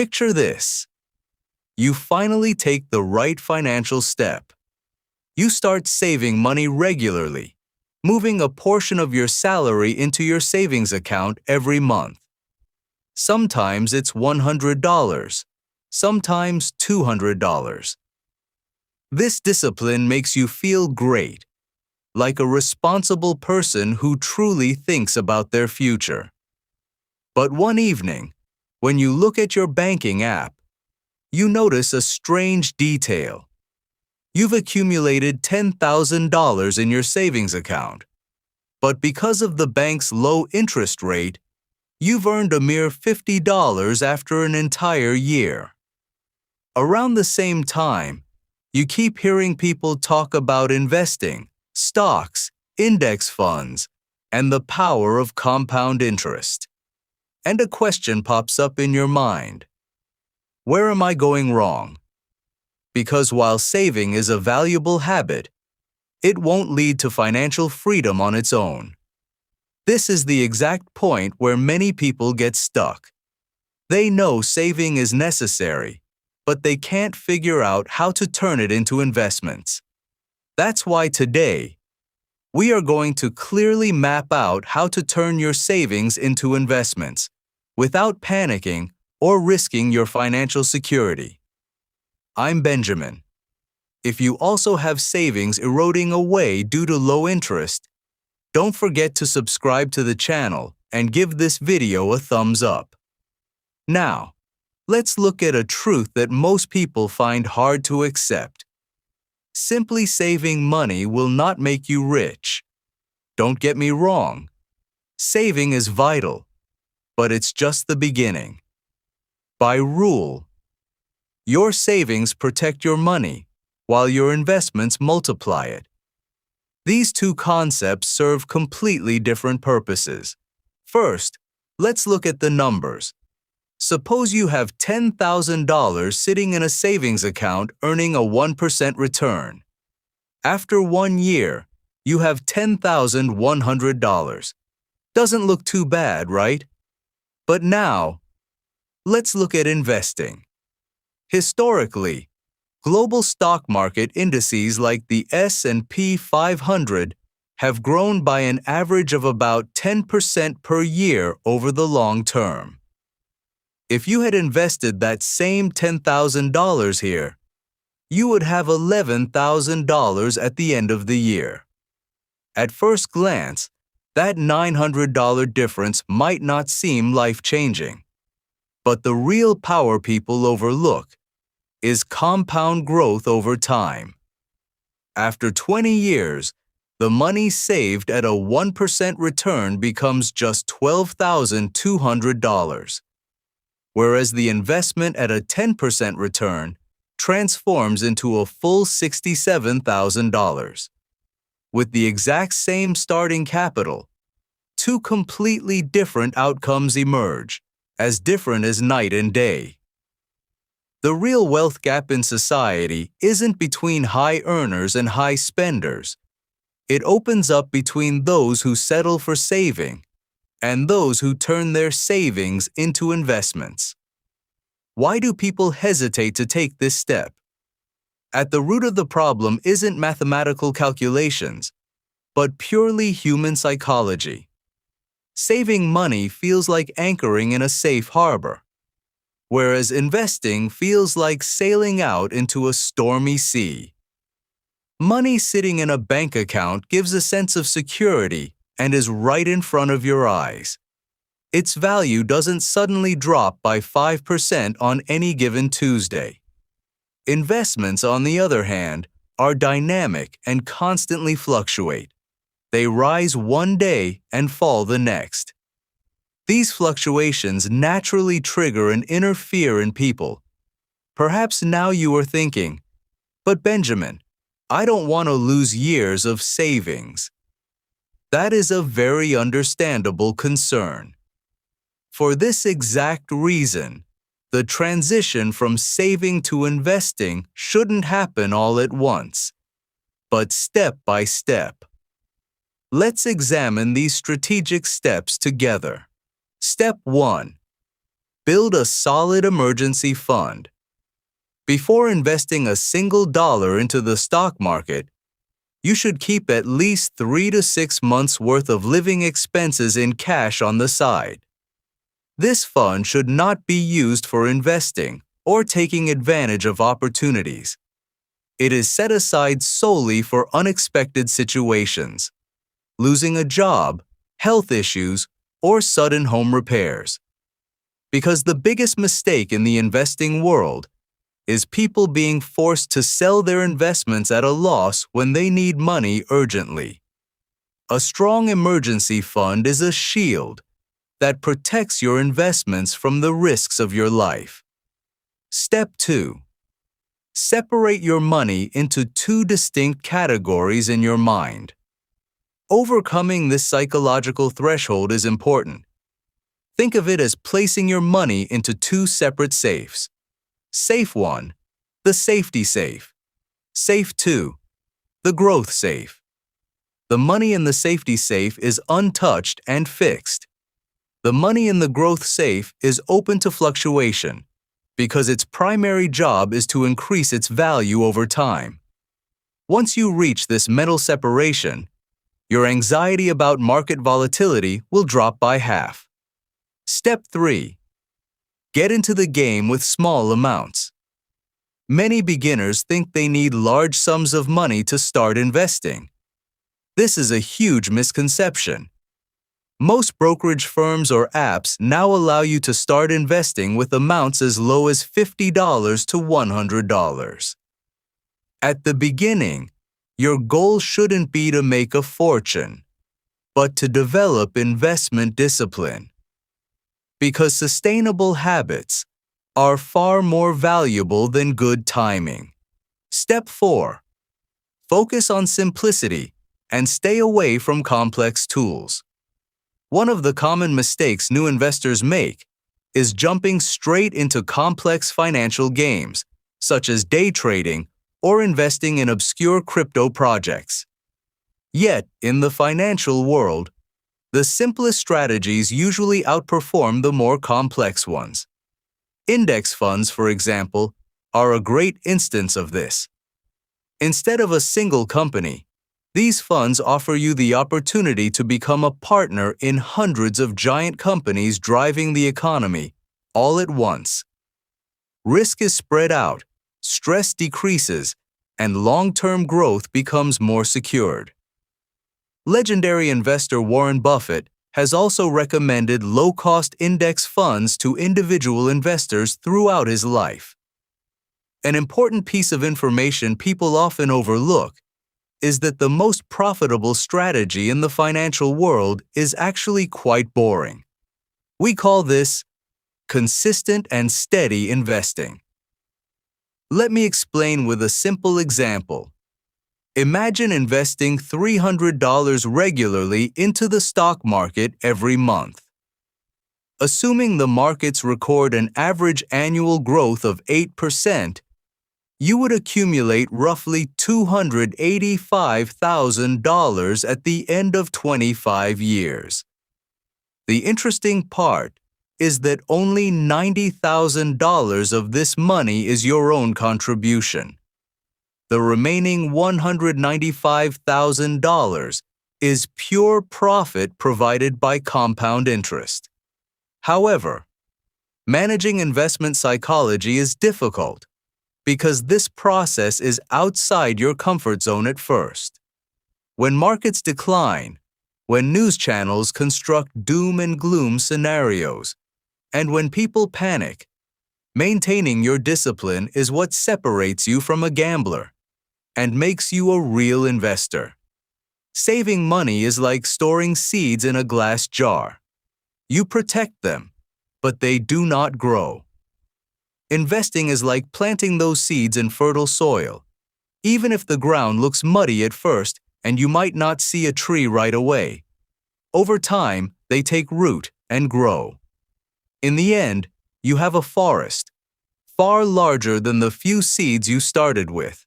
Picture this. You finally take the right financial step. You start saving money regularly, moving a portion of your salary into your savings account every month. Sometimes it's $100, sometimes $200. This discipline makes you feel great, like a responsible person who truly thinks about their future. But one evening, when you look at your banking app, you notice a strange detail. You've accumulated $10,000 in your savings account, but because of the bank's low interest rate, you've earned a mere $50 after an entire year. Around the same time, you keep hearing people talk about investing, stocks, index funds, and the power of compound interest. And a question pops up in your mind. Where am I going wrong? Because while saving is a valuable habit, it won't lead to financial freedom on its own. This is the exact point where many people get stuck. They know saving is necessary, but they can't figure out how to turn it into investments. That's why today, we are going to clearly map out how to turn your savings into investments without panicking or risking your financial security. I'm Benjamin. If you also have savings eroding away due to low interest, don't forget to subscribe to the channel and give this video a thumbs up. Now, let's look at a truth that most people find hard to accept. Simply saving money will not make you rich. Don't get me wrong. Saving is vital, but it's just the beginning. By rule, your savings protect your money, while your investments multiply it. These two concepts serve completely different purposes. First, let's look at the numbers. Suppose you have $10,000 sitting in a savings account earning a 1% return. After 1 year, you have $10,100. Doesn't look too bad, right? But now, let's look at investing. Historically, global stock market indices like the S&P 500 have grown by an average of about 10% per year over the long term. If you had invested that same $10,000 here, you would have $11,000 at the end of the year. At first glance, that $900 difference might not seem life-changing. But the real power people overlook is compound growth over time. After 20 years, the money saved at a 1% return becomes just $12,200, whereas the investment at a 10% return transforms into a full $67,000. With the exact same starting capital, two completely different outcomes emerge, as different as night and day. The real wealth gap in society isn't between high earners and high spenders. It opens up between those who settle for saving and those who turn their savings into investments. Why do people hesitate to take this step? At the root of the problem isn't mathematical calculations, but purely human psychology. Saving money feels like anchoring in a safe harbor, whereas investing feels like sailing out into a stormy sea. Money sitting in a bank account gives a sense of security and is right in front of your eyes. Its value doesn't suddenly drop by 5% on any given Tuesday. Investments, on the other hand, are dynamic and constantly fluctuate. They rise one day and fall the next. These fluctuations naturally trigger an inner fear in people. Perhaps now you are thinking, "But Benjamin, I don't want to lose years of savings." That is a very understandable concern. For this exact reason, the transition from saving to investing shouldn't happen all at once, but step by step. Let's examine these strategic steps together. Step 1. build a solid emergency fund. Before investing a single dollar into the stock market, you should keep at least 3 to 6 months' worth of living expenses in cash on the side. This fund should not be used for investing or taking advantage of opportunities. It is set aside solely for unexpected situations, losing a job, health issues, or sudden home repairs. Because the biggest mistake in the investing world is people being forced to sell their investments at a loss when they need money urgently. A strong emergency fund is a shield that protects your investments from the risks of your life. Step 2. Separate your money into 2 distinct categories in your mind. Overcoming this psychological threshold is important. Think of it as placing your money into 2 separate safes. Safe 1, the safety safe. Safe 2, the growth safe. The money in the safety safe is untouched and fixed. The money in the growth safe is open to fluctuation because its primary job is to increase its value over time. Once you reach this mental separation, your anxiety about market volatility will drop by half. Step 3. Get into the game with small amounts. Many beginners think they need large sums of money to start investing. This is a huge misconception. Most brokerage firms or apps now allow you to start investing with amounts as low as $50 to $100. At the beginning, your goal shouldn't be to make a fortune, but to develop investment discipline. Because sustainable habits are far more valuable than good timing. Step 4. Focus on simplicity and stay away from complex tools. One of the common mistakes new investors make is jumping straight into complex financial games, such as day trading or investing in obscure crypto projects. Yet, in the financial world, the simplest strategies usually outperform the more complex ones. Index funds, for example, are a great instance of this. Instead of a single company, these funds offer you the opportunity to become a partner in hundreds of giant companies driving the economy all at once. Risk is spread out, stress decreases, and long-term growth becomes more secured. Legendary investor Warren Buffett has also recommended low-cost index funds to individual investors throughout his life. An important piece of information people often overlook is that the most profitable strategy in the financial world is actually quite boring. We call this consistent and steady investing. Let me explain with a simple example. Imagine investing $300 regularly into the stock market every month. Assuming the markets record an average annual growth of 8%, you would accumulate roughly $285,000 at the end of 25 years. The interesting part is that only $90,000 of this money is your own contribution. The remaining $195,000 is pure profit provided by compound interest. However, managing investment psychology is difficult because this process is outside your comfort zone at first. When markets decline, when news channels construct doom and gloom scenarios, and when people panic, maintaining your discipline is what separates you from a gambler and makes you a real investor. Saving money is like storing seeds in a glass jar. You protect them, but they do not grow. Investing is like planting those seeds in fertile soil. Even if the ground looks muddy at first and you might not see a tree right away, over time they take root and grow. In the end, you have a forest, far larger than the few seeds you started with.